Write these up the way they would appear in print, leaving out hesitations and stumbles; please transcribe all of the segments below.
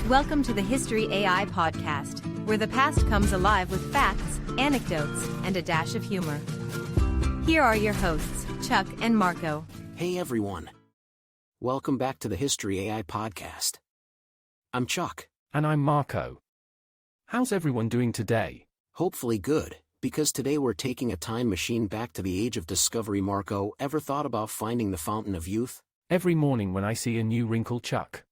Welcome to the History AI podcast, where the past comes alive with facts, anecdotes, and a dash of humor. Here are your hosts, Chuck and Marco. Hey everyone. Welcome back to the History AI podcast. I'm Chuck. And I'm Marco. How's everyone doing today? Hopefully good, because today we're taking a time machine back to the age of discovery. Marco, ever thought about finding the fountain of youth? Every morning when I see a new wrinkle, Chuck.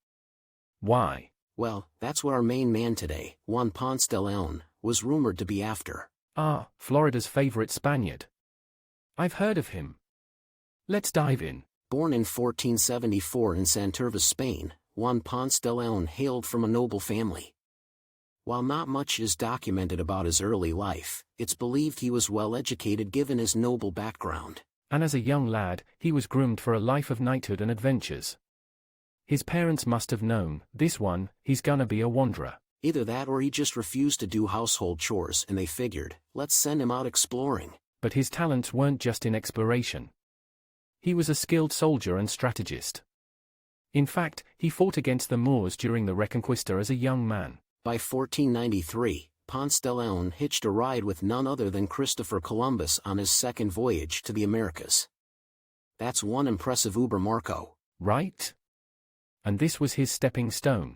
Why? Well, that's what our main man today, Ponce de León, was rumored to be after. Ah, Florida's favorite Spaniard. I've heard of him. Let's dive in. Born in 1474 in Santurce, Spain, Ponce de León hailed from a noble family. While not much is documented about his early life, it's believed he was well educated given his noble background. And as a young lad, he was groomed for a life of knighthood and adventures. His parents must have known, he's gonna be a wanderer. Either that or he just refused to do household chores and they figured, let's send him out exploring. But his talents weren't just in exploration. He was a skilled soldier and strategist. In fact, he fought against the Moors during the Reconquista as a young man. By 1493, Ponce de León hitched a ride with none other than Christopher Columbus on his second voyage to the Americas. That's one impressive Uber, Marco. Right? And this was his stepping stone.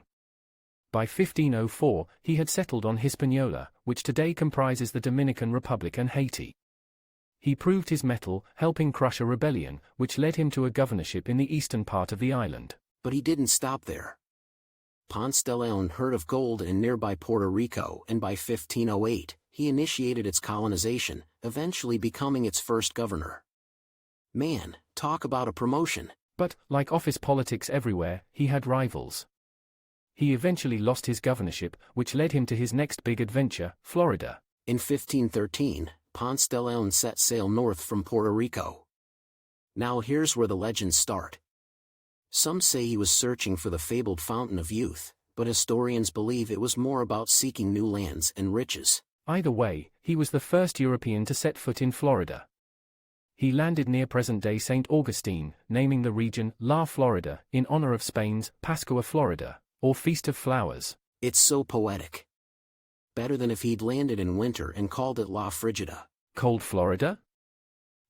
By 1504, he had settled on Hispaniola, which today comprises the Dominican Republic and Haiti. He proved his mettle, helping crush a rebellion, which led him to a governorship in the eastern part of the island. But he didn't stop there. Ponce de León heard of gold in nearby Puerto Rico, and by 1508, he initiated its colonization, eventually becoming its first governor. Man, talk about a promotion. But, like office politics everywhere, he had rivals. He eventually lost his governorship, which led him to his next big adventure, Florida. In 1513, Ponce de León set sail north from Puerto Rico. Now here's where the legends start. Some say he was searching for the fabled fountain of youth, but historians believe it was more about seeking new lands and riches. Either way, he was the first European to set foot in Florida. He landed near present-day St. Augustine, naming the region La Florida, in honor of Spain's Pascua Florida, or Feast of Flowers. It's so poetic. Better than if he'd landed in winter and called it La Frigida. Cold Florida?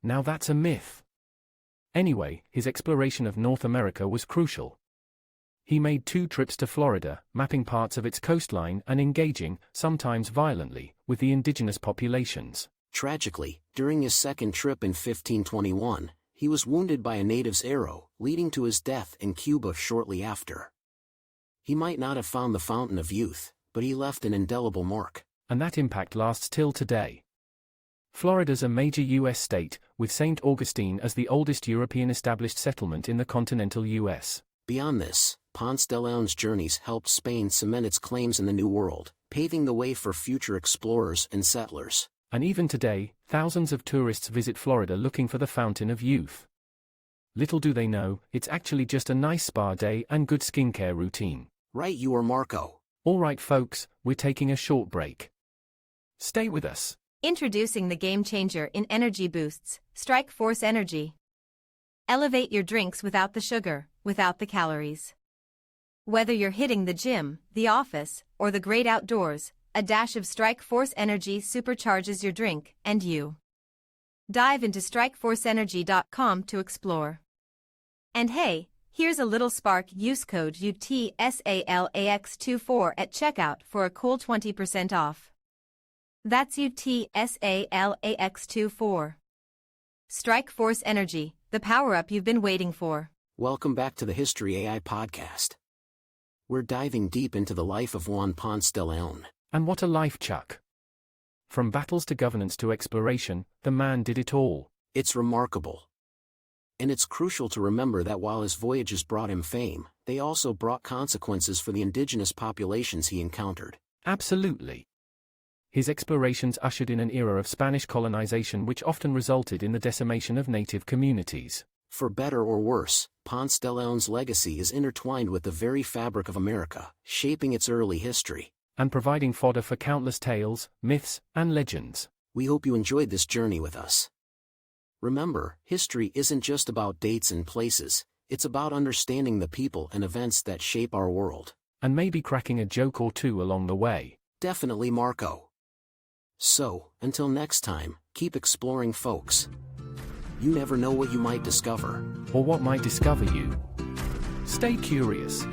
Now that's a myth. Anyway, his exploration of North America was crucial. He made 2 trips to Florida, mapping parts of its coastline and engaging, sometimes violently, with the indigenous populations. Tragically, during his second trip in 1521, he was wounded by a native's arrow, leading to his death in Cuba shortly after. He might not have found the fountain of youth, but he left an indelible mark. And that impact lasts till today. Florida's a major U.S. state, with St. Augustine as the oldest European established settlement in the continental U.S. Beyond this, Ponce de León's journeys helped Spain cement its claims in the New World, paving the way for future explorers and settlers. And even today, thousands of tourists visit Florida looking for the fountain of youth. Little do they know, it's actually just a nice spa day and good skincare routine. Right, you are, Marco. Alright folks, we're taking a short break. Stay with us. Introducing the game changer in energy boosts, Strike Force Energy. Elevate your drinks without the sugar, without the calories. Whether you're hitting the gym, the office, or the great outdoors, a dash of Strike Force Energy supercharges your drink and you. Dive into strikeforceenergy.com to explore. And hey, here's a little spark. Use code UTSALAX24 at checkout for a cool 20% off. That's UTSALAX24. Strike Force Energy, the power-up you've been waiting for. Welcome back to the History AI podcast. We're diving deep into the life of Ponce de León. And what a life, Chuck. From battles to governance to exploration, the man did it all. It's remarkable. And it's crucial to remember that while his voyages brought him fame, they also brought consequences for the indigenous populations he encountered. Absolutely. His explorations ushered in an era of Spanish colonization which often resulted in the decimation of native communities. For better or worse, Ponce de León's legacy is intertwined with the very fabric of America, shaping its early history. And providing fodder for countless tales, myths, and legends. We hope you enjoyed this journey with us. Remember, history isn't just about dates and places, it's about understanding the people and events that shape our world. And maybe cracking a joke or two along the way. Definitely, Marco. So, until next time, keep exploring, folks. You never know what you might discover. Or what might discover you. Stay curious.